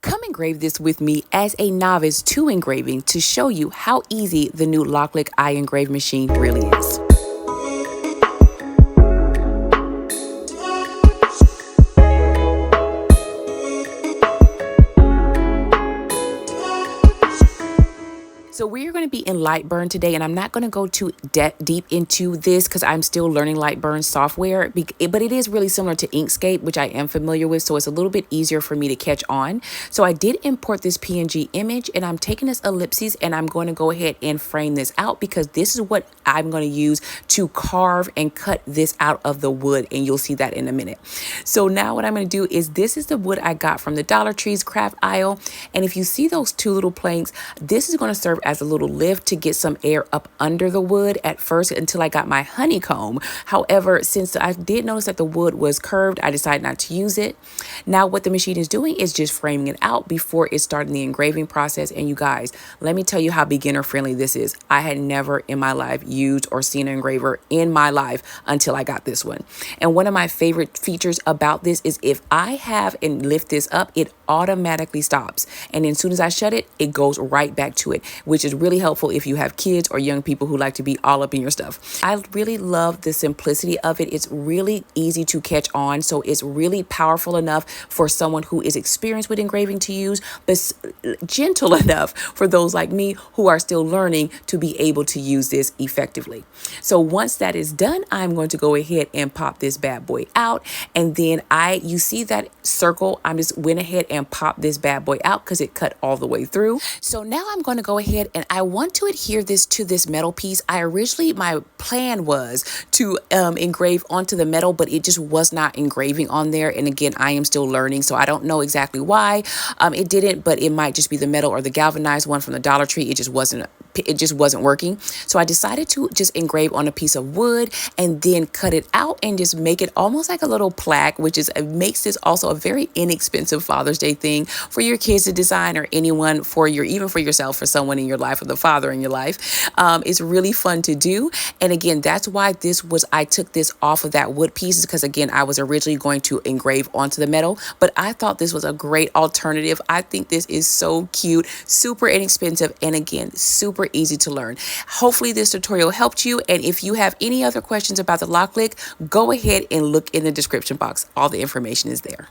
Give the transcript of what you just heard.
Come engrave this with me as a novice to engraving to show you how easy the new LOKLik iEngrave machine really is. So we're going to be in Lightburn today, and I'm not going to go too deep into this because I'm still learning Lightburn software, but it is really similar to Inkscape, which I am familiar with, so it's a little bit easier for me to catch on. So I did import this PNG image, and I'm taking this ellipses, and I'm going to go ahead and frame this out because this is what I'm going to use to carve and cut this out of the wood, and you'll see that in a minute. So now what I'm going to do is this is the wood I got from the Dollar Tree's craft aisle, and if you see those two little planks, this is going to serve as a little lift to get some air up under the wood at first until I got my honeycomb. However, since I did notice that the wood was curved, I decided not to use it. Now what the machine is doing is just framing it out before it started the engraving process. And you guys, let me tell you how beginner friendly this is. I had never in my life used or seen an engraver in my life until I got this one. And one of my favorite features about this is if I have and lift this up, it automatically stops. And as soon as I shut it, it goes right back to it, which is really helpful if you have kids or young people who like to be all up in your stuff. I really love the simplicity of it. It's really easy to catch on. So it's really powerful enough for someone who is experienced with engraving to use, but gentle enough for those like me who are still learning to be able to use this effectively. So once that is done, I'm going to go ahead and pop this bad boy out. And then you see that circle, I just went ahead and popped this bad boy out because it cut all the way through. So now I'm going to go ahead and I want to adhere this to this metal piece. My plan was to engrave onto the metal, but it just was not engraving on there. And again, I am still learning, so I don't know exactly why it didn't, but it might just be the metal or the galvanized one from the Dollar Tree. It just wasn't working. So I decided to just engrave on a piece of wood and then cut it out and just make it almost like a little plaque, which makes this also a very inexpensive Father's Day thing for your kids to design, or anyone even for yourself, for someone in your life, or the father in your life. It's really fun to do. And again, that's why I took this off of that wood piece, because again, I was originally going to engrave onto the metal, but I thought this was a great alternative. I think this is so cute, super inexpensive, and again, super easy to learn. Hopefully this tutorial helped you. And if you have any other questions about the LOKLik, go ahead and look in the description box. All the information is there.